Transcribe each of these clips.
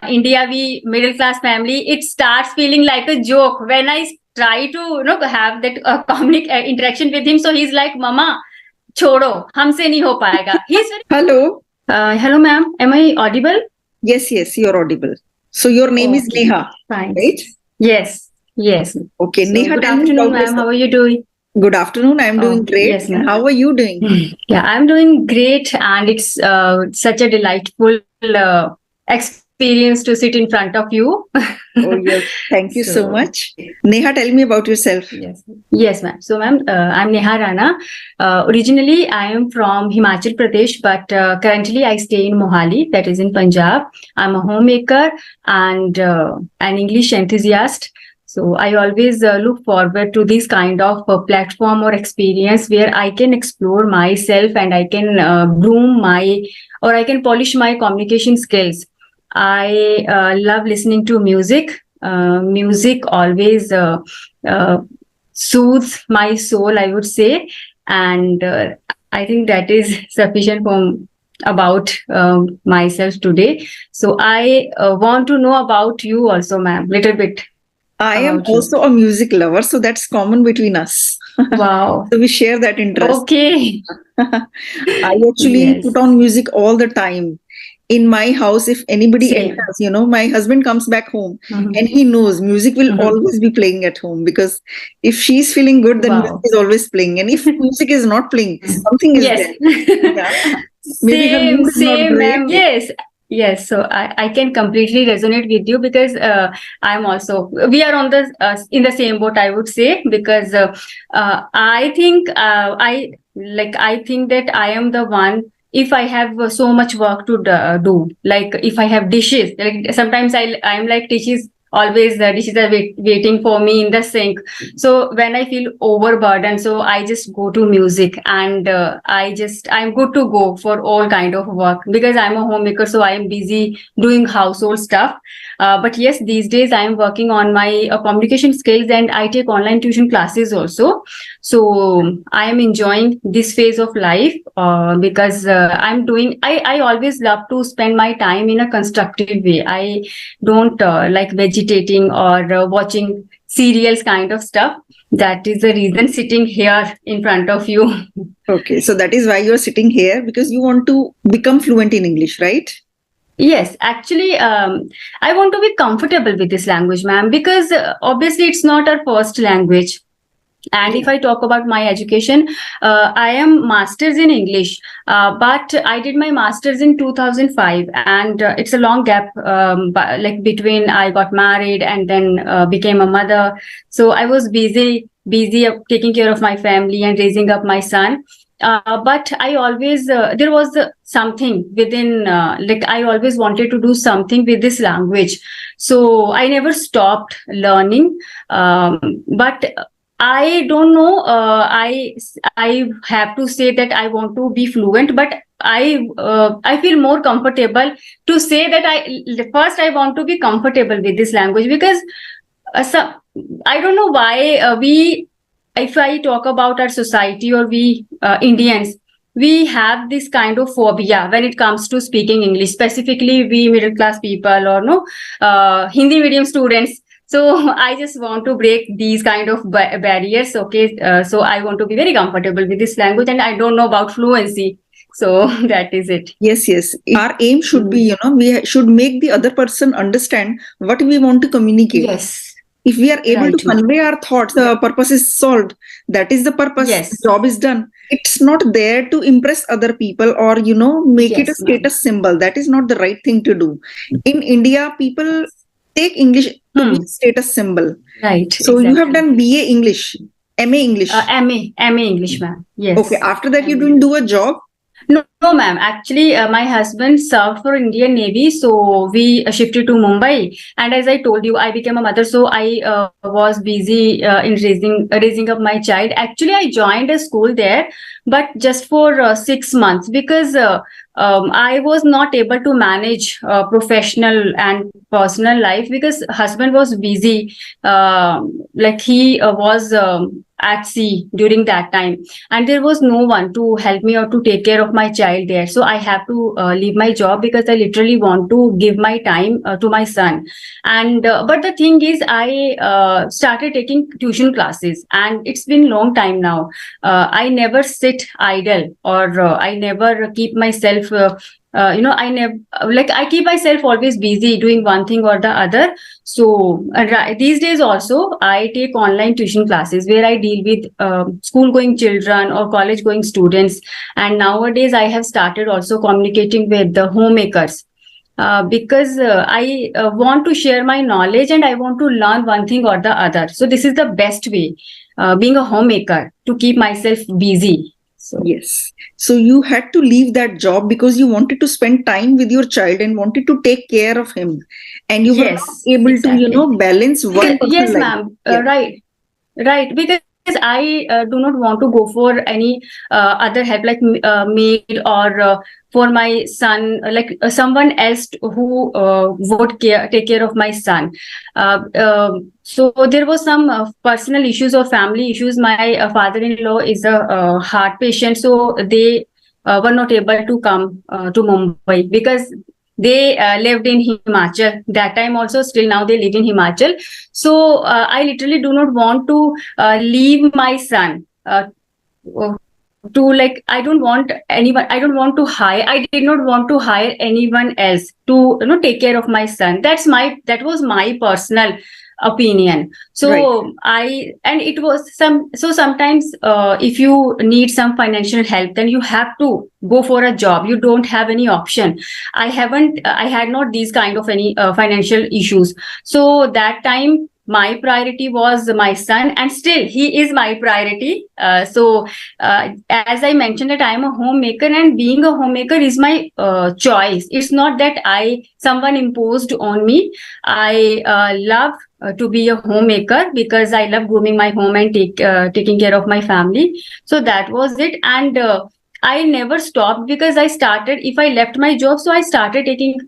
India, we middle class family, it starts feeling like a joke when I try to have that common interaction with him. So he's like, "Mama, छोड़ो, हमसे नहीं हो पाएगा." He's very. Hello. Hello, ma'am. Am I audible? Yes, you're audible. So your name is Okay, Neha, fine. right? Yes. Okay, So, Neha, good tell me afternoon, about ma'am. yourself. How are you doing? Good afternoon. I'm doing great. Yes, ma'am. And how are you doing? Yeah, I'm doing great, and it's such a delightful experience to sit in front of you. Oh, yes. Thank you so much. Neha, tell me about yourself. Yes, ma'am. So, ma'am, I'm Neha Rana. Originally, I am from Himachal Pradesh, but currently I stay in Mohali, that is in Punjab. I'm a homemaker and an English enthusiast. So I always look forward to this kind of platform or experience where I can explore myself and I can groom I can polish my communication skills. I love listening to music. Music always soothes my soul, I would say. And I think that is sufficient about myself today. So I want to know about you also, ma'am, little bit. I am also a music lover, so that's common between us. Wow. So we share that interest. Okay. I actually put on music all the time. In my house, if anybody enters, my husband comes back home and he knows music will always be playing at home, because if she's feeling good, then music is always playing. And if music is not playing, something is there. Yeah. Maybe her mood is not great. Ma'am. Yes. So I can completely resonate with you, because I'm also, we are on the in the same boat, I would say, because I think I think that I am the one. If I have so much work to do, like if I have dishes, like sometimes I'm like, dishes always dishes are waiting for me in the sink. So when I feel overburdened, so I just go to music, and I'm good to go for all kind of work, because I'm a homemaker, so I am busy doing household stuff. But yes, these days I am working on my communication skills, and I take online tuition classes also. So I am enjoying this phase of life because I always love to spend my time in a constructive way. I don't like vegetating or watching serials kind of stuff. That is the reason sitting here in front of you. Okay, so that is why you're sitting here, because you want to become fluent in English, right? Yes, actually, I want to be comfortable with this language, ma'am, because obviously it's not our first language. And if I talk about my education, I am master's in English, but I did my master's in 2005, and it's a long gap, like between I got married and then became a mother. So I was busy taking care of my family and raising up my son. But I always there was something within, like I always wanted to do something with this language, so I never stopped learning. But I don't know. I have to say that I want to be fluent, but I feel more comfortable to say that I want to be comfortable with this language, because I don't know why if I talk about our society, or we Indians, we have this kind of phobia when it comes to speaking English, specifically we middle class people, or Hindi medium students. So I just want to break these kind of barriers. Okay, so I want to be very comfortable with this language, and I don't know about fluency. So that is it. Yes. Our aim should be, we should make the other person understand what we want to communicate. Yes. If we are able to convey our thoughts, the purpose is solved. That is the purpose. Yes. The job is done. It's not there to impress other people, or, make it a status symbol. That is not the right thing to do. In India, people take English to be a status symbol. Right. So you have done BA English, MA English. MA English, ma'am. Yes. Okay. After that, you didn't do a job? No, ma'am. Actually, my husband served for Indian Navy, so we shifted to Mumbai. And as I told you, I became a mother, so I was busy in raising up my child. Actually, I joined a school there, but just for 6 months, because I was not able to manage professional and personal life, because husband was busy. Like he was. at sea during that time, and there was no one to help me or to take care of my child there. So I have to leave my job because I literally want to give my time to my son. And but the thing is, I started taking tuition classes, and it's been long time now. I never sit idle, or I never keep myself I never, like, I keep myself always busy doing one thing or the other. So these days also I take online tuition classes where I deal with school going children or college going students. And nowadays I have started also communicating with the homemakers, because I want to share my knowledge and I want to learn one thing or the other. So this is the best way, being a homemaker, to keep myself busy. So Yes. So you had to leave that job because you wanted to spend time with your child and wanted to take care of him. And you were not yes, able to, exactly. balance one Yes, personal life. ma'am. Yeah. Right. Because I do not want to go for any other help, like maid, or for my son, like someone else who would take care of my son. So there was some personal issues or family issues. My father-in-law is a heart patient, so they were not able to come to Mumbai because they lived in Himachal that time also. Still now they live in Himachal. So I literally do not want to leave my son to, like, I don't want anyone, I don't want to hire, I did not want to hire anyone else to take care of my son. That was my personal opinion. So Right. and it was sometimes if you need some financial help, then you have to go for a job. You don't have any option. I had not these kind of any financial issues. So that time my priority was my son, and still he is my priority. As I mentioned, that I am a homemaker, and being a homemaker is my choice. It's not that someone imposed on me. I love to be a homemaker because I love grooming my home and taking care of my family. So that was it. And I never stopped because if I left my job, so I started taking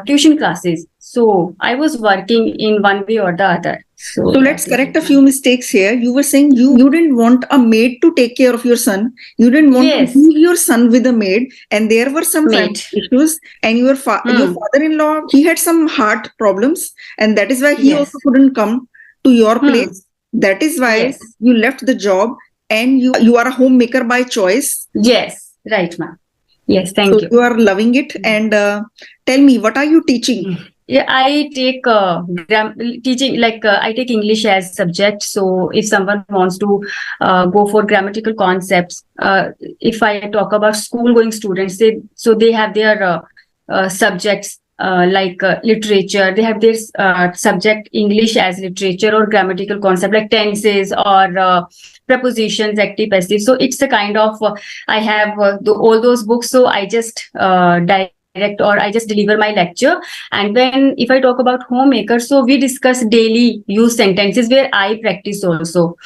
tuition classes. So I was working in one way or the other. So So let's that is correct it, a few ma'am. mistakes here. You were saying you didn't want a maid to take care of your son. You didn't want to Yes, leave your son with a maid, and there were some family mate. issues. And your Hmm. father-in-law, he had some heart problems, and that is why he also Yes. couldn't come to your Hmm. place. That is why Yes. you left the job, and you are a homemaker by choice. Yes. Right, ma'am. Yes. So Thank you. you are loving it. And tell me, what are you teaching? Yeah, I take teaching, like I take English as subject. So if someone wants to go for grammatical concepts, if I talk about school going students, they have their subjects like literature. They have their subject English as literature, or grammatical concept like tenses, or prepositions, active, passive. So it's a kind of I have all those books. So I just direct, or I just deliver my lecture. And when, if I talk about homemakers, so we discuss daily use sentences where I practice also.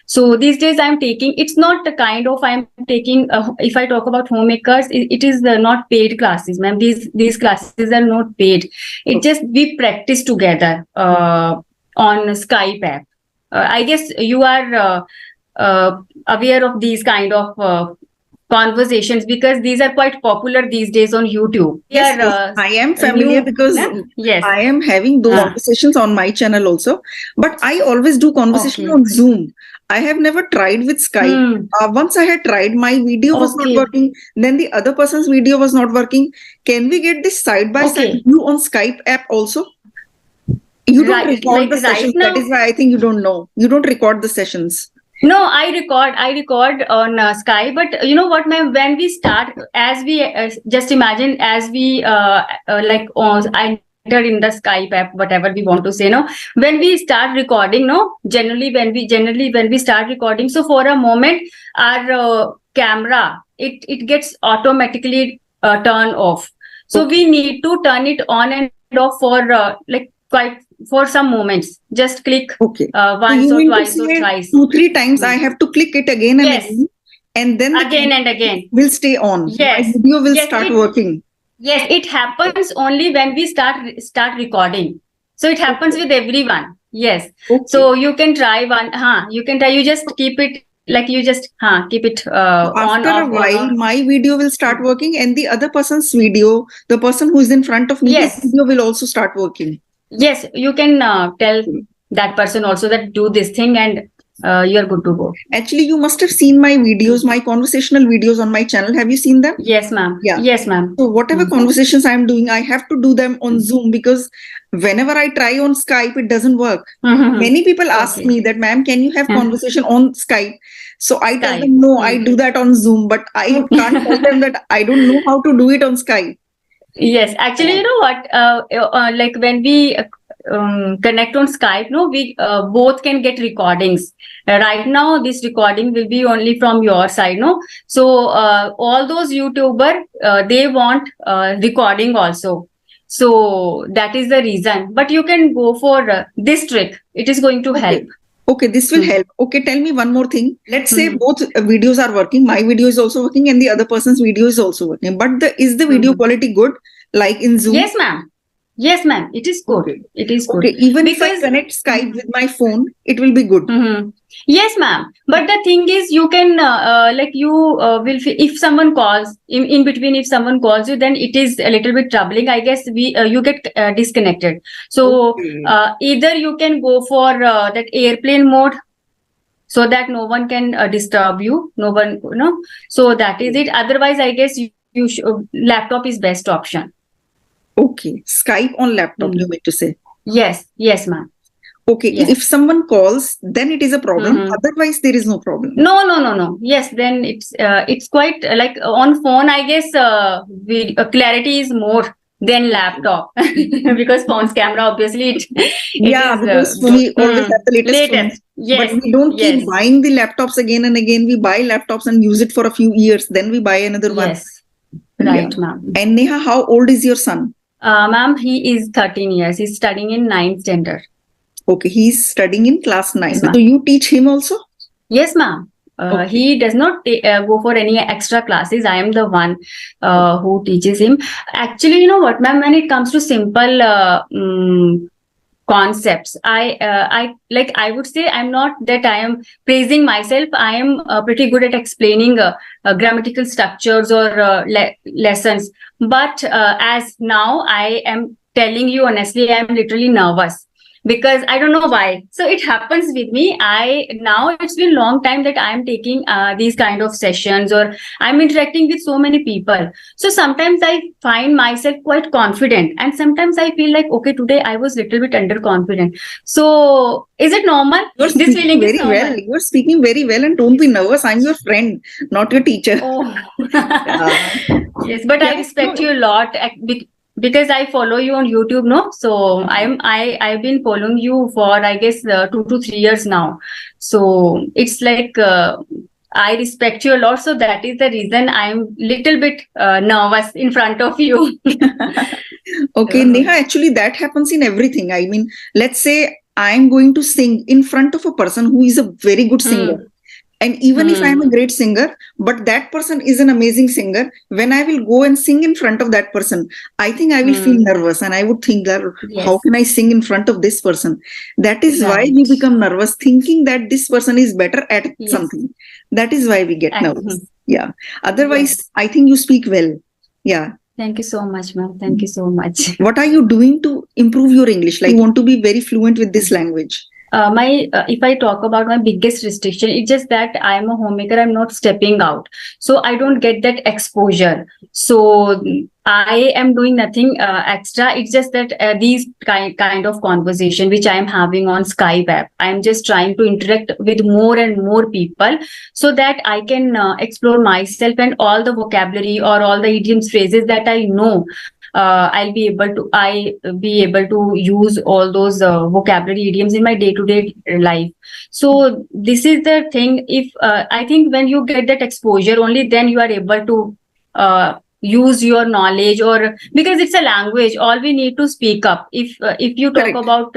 So these days I'm taking, it's not the kind of I'm taking, if I talk about homemakers, it is not paid classes, ma'am. These classes are not paid. It just, we practice together on Skype app. I guess you are aware of these kind of conversations, because these are quite popular these days on YouTube. They Yes, are yes, I am familiar new, because ma'am? Yes. I am having those conversations on my channel also. But I always do conversation Okay. on Zoom. I have never tried with Skype. Hmm. Once I had tried, my video was not Okay. working. Then the other person's video was not working. Can we get this side by side Okay. view on Skype app also? You don't Right. record Like the right sessions. That now. is why I think you don't know. You don't record the sessions. No, I record on Skype. But you know what, ma'am? When we start, as we just imagine, as we like I enter in the Skype app, whatever we want to say, no. When we start recording, no. Generally when we start recording, so for a moment, our camera, it gets automatically turned off. So Okay. we need to turn it on and off for like quite for some moments. Just click Okay. So once you or mean to twice or say thrice. 2-3 times I have to click it again and Yes, again, and then the again and camera again. will stay on. My Yes, video will yes, start working. yes. It happens only when we start recording. So it happens Okay. with everyone. Yes. Okay. So you can try one. You can try. You just keep it like you just keep it on After off a on while, off. my video will start working, and the other person's video, the person who is in front of me, his Yes. video will also start working. Yes. You can tell that person also that do this thing, and you're good to go. Actually, you must have seen my videos, my conversational videos on my channel. Have you seen them? Yes, ma'am. Yeah. Yes, ma'am. So whatever conversations I'm doing, I have to do them on Zoom, because whenever I try on Skype, it doesn't work. Many people ask Okay. me that, ma'am, can you have conversation on Skype? So I tell Skype. them, no, I do that on Zoom, but I can't tell them that I don't know how to do it on Skype. Yes, actually, you know what? Like when we connect on Skype, no, we both can get recordings. Right now, this recording will be only from your side, no. So all those YouTuber, they want recording also. So that is the reason. But you can go for this trick. It is going to help. Okay, this will help. Okay, tell me one more thing. Let's say both videos are working. My video is also working, and the other person's video is also working. But is the video quality good, like in Zoom? Yes, ma'am. Yes, ma'am. It is good. Okay. It is good. Okay, even if I connect Skype with my phone, it will be good. Yes, ma'am. But the thing is, you can like you will if someone calls in between. If someone calls you, then it is a little bit troubling. I guess you get disconnected. So either you can go for that airplane mode, so that no one can disturb you. No one, So that is it. Otherwise, I guess laptop is best option. Okay, Skype on laptop, you mean to say? Yes, yes, ma'am. Okay, if someone calls, then it is a problem. Otherwise, there is no problem. No. Yes, then it's quite like on phone. I guess clarity is more than laptop because phone's camera obviously because we always have the latest phone. Yes, but we don't keep buying the laptops again and again. We buy laptops and use it for a few years. Then we buy another one. Yes, right, ma'am. And Neha, how old is your son? Ma'am, he is 13 years. He's studying in 9th standard. Okay, he's studying in class 9. So you teach him also? Yes, ma'am. He does not go for any extra classes. I am the one who teaches him. Actually, you know what, ma'am, when it comes to simple concepts, I would say I'm not that I am praising myself. I am pretty good at explaining grammatical structures or lessons. But as now I am telling you honestly, I am literally nervous. Because I don't know why. So it happens with me. Now it's been a long time that I'm taking these kind of sessions, or I'm interacting with so many people. So sometimes I find myself quite confident, and sometimes I feel like, okay, today I was a little bit underconfident. So is it normal? This feeling is normal. Well. You're speaking very well, and don't be nervous. I'm your friend, not your teacher. Oh. Yes, but I respect you a lot. Because I follow you on YouTube, no? So I've been following you for I guess 2 to 3 years now. So it's like I respect you a lot. So that is the reason I'm little bit nervous in front of you. Okay, Neha, actually that happens in everything. I mean, let's say I'm going to sing in front of a person who is a very good singer. And even if I am a great singer, but that person is an amazing singer, when I will go and sing in front of that person, I think I will feel nervous, and I would think that how can I sing in front of this person? That is why we become nervous, thinking that this person is better at something. That is why we get nervous. Yeah. Otherwise, I think you speak well. Yeah. Thank you so much, ma'am. Thank you so much. What are you doing to improve your English? Like, you want to be very fluent with this language? If I talk about my biggest restriction, it's just that I'm a homemaker. I'm not stepping out, so I don't get that exposure. So I am doing nothing extra. It's just that these kind of conversation which I am having on Skype app, I'm just trying to interact with more and more people so that I can explore myself, and all the vocabulary or all the idioms, phrases that I know. I'll be able to use all those vocabulary idioms in my day-to-day life. So this is the thing. If I think when you get that exposure, only then you are able to use your knowledge, or because it's a language, all we need to speak up. If you talk about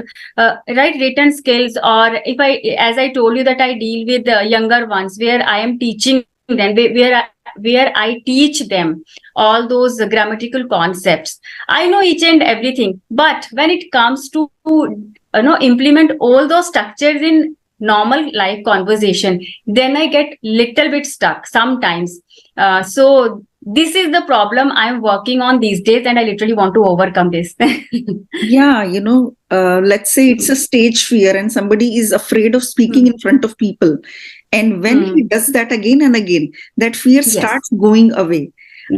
written skills, or if as I told you that I deal with younger ones, where I am teaching them, where I teach them all those grammatical concepts. I know each and everything, but when it comes to implement all those structures in normal life conversation, then I get little bit stuck sometimes. So this is the problem I'm working on these days, and I literally want to overcome this. Yeah, let's say it's a stage fear and somebody is afraid of speaking in front of people. And when he does that again and again, that fear starts going away.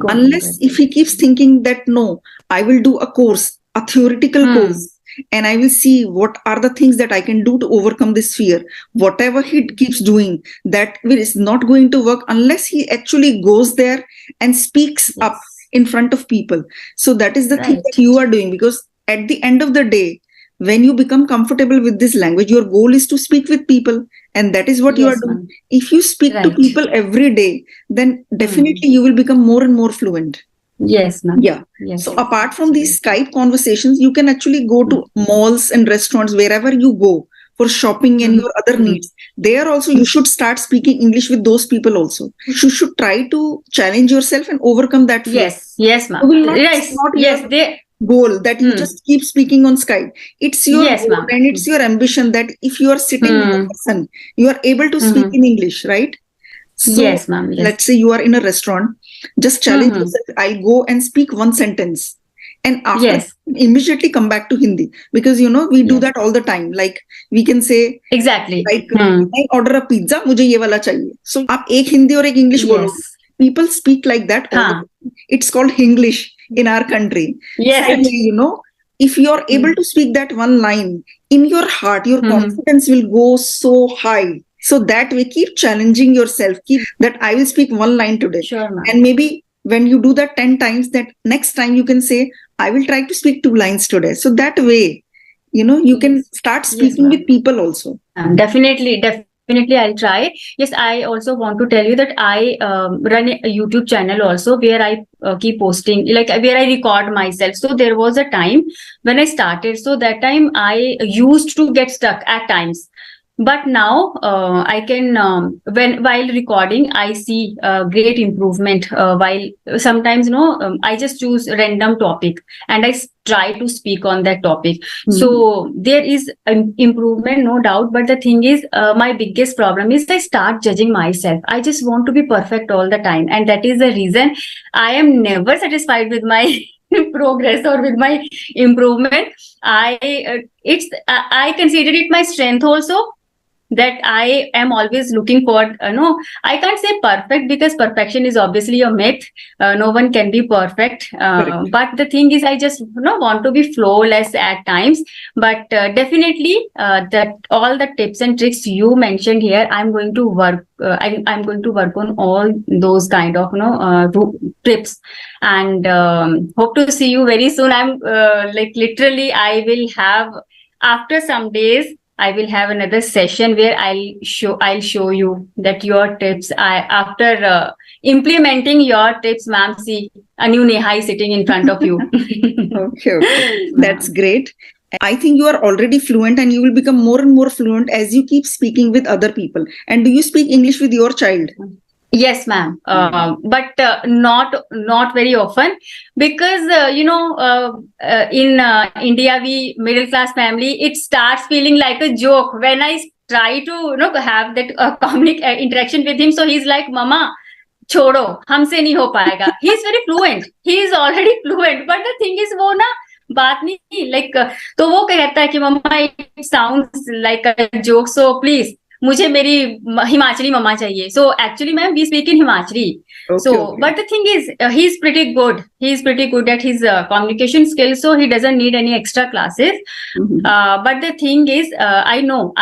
Unless if he keeps thinking that, no, I will do a course, a theoretical course, and I will see what are the things that I can do to overcome this fear. Whatever he keeps doing, that is not going to work unless he actually goes there and speaks up in front of people. So that is the thing that you are doing, because at the end of the day, when you become comfortable with this language, your goal is to speak with people, and that is what you are doing. If you speak to people every day, then definitely you will become more and more fluent. Yes, ma'am. Yeah. Yes. So apart from these Skype conversations, you can actually go to malls and restaurants, wherever you go for shopping and your other needs. There also you should start speaking English with those people also. You should try to challenge yourself and overcome that fear. Yes, ma'am. Goal that you just keep speaking on Skype. It's your goal and it's your ambition that if you are sitting with a person, you are able to speak in English, right? So, yes, ma'am. Yes. Let's say you are in a restaurant, just challenge yourself. I'll go and speak one sentence, and after immediately come back to Hindi, because we do that all the time. Like we can say exactly, like I order a pizza, मुझे ये वाला चाहिए. So आप एक हिंदी और एक English बोलो. People speak like that. It's called English in our country. Yes. So, if you are able to speak that one line in your heart, your confidence will go so high. So that way, keep challenging yourself. Keep that I will speak one line today. Sure, ma'am. And maybe when you do that 10 times, that next time you can say, I will try to speak 2 lines today. So that way, you can start speaking with people also. Definitely. I'll try. Yes, I also want to tell you that I run a YouTube channel also, where I keep posting, like where I record myself. So there was a time when I started. So that time I used to get stuck at times. But now I can, while recording, I see great improvement. While sometimes, I just choose a random topic and I try to speak on that topic. So there is improvement, no doubt. But the thing is, my biggest problem is I start judging myself. I just want to be perfect all the time. And that is the reason I am never satisfied with my progress or with my improvement. I consider it my strength also, that I am always looking for, I can't say perfect, because perfection is obviously a myth. No one can be perfect. But the thing is, I just want to be flawless at times. But definitely that all the tips and tricks you mentioned here, I'm going to work. I'm going to work on all those kind of tips, and hope to see you very soon. I'm literally, I will have, after some days, I will have another session where I'll show you that your tips. After implementing your tips, ma'am, see a new Neha is sitting in front of you. Okay. That's great. I think you are already fluent, and you will become more and more fluent as you keep speaking with other people. And do you speak English with your child? Yes, ma'am. But not very often, because in India, we middle class family, it starts feeling like a joke when I try to have that common interaction with him. So he's like, "Mama, छोड़ो, हमसे नहीं हो पाएगा." He is very fluent. He is already fluent. But the thing is, वो ना बात नहीं, like, तो वो कहता है कि "Mama, it sounds like a joke. So please, मुझे मेरी हिमाचली मम्मा चाहिए." So actually, ma'am, we speak in Himachali. But the thing is, he's pretty good. He's pretty good at his communication skills. So he doesn't need any extra classes. But the thing is, I know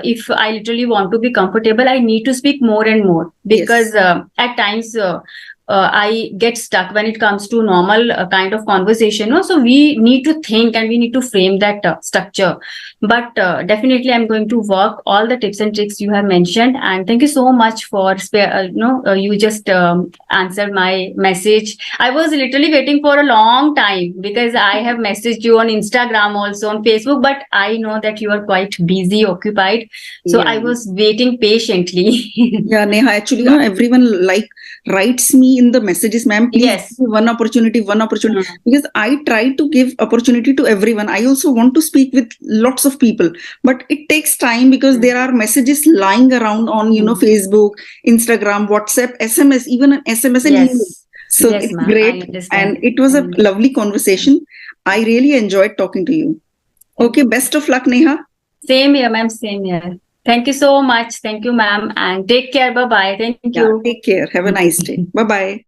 if I literally want to be comfortable, I need to speak more and more, because at times I get stuck when it comes to normal kind of conversation. So we need to think and we need to frame that structure. But definitely, I'm going to work all the tips and tricks you have mentioned. And thank you so much for you just answered my message. I was literally waiting for a long time, because I have messaged you on Instagram, also on Facebook, but I know that you are quite busy, occupied. So I was waiting patiently. Yeah, Neha, actually, everyone writes me me in the messages, ma'am. Please Yes. give me one opportunity, Mm. because I try to give opportunity to everyone. I also want to speak with lots of people, but it takes time because there are messages lying around on, Facebook, Instagram, WhatsApp, SMS, even an SMS and email. Yes. So Yes, it's ma'am. I great. understand. And it was a lovely conversation. I really enjoyed talking to you. Okay, best of luck, Neha. Same here, ma'am. Same here. Thank you so much. Thank you, ma'am. And take care. Bye-bye. Thank Yeah, you. take care. Have a nice day. Bye-bye.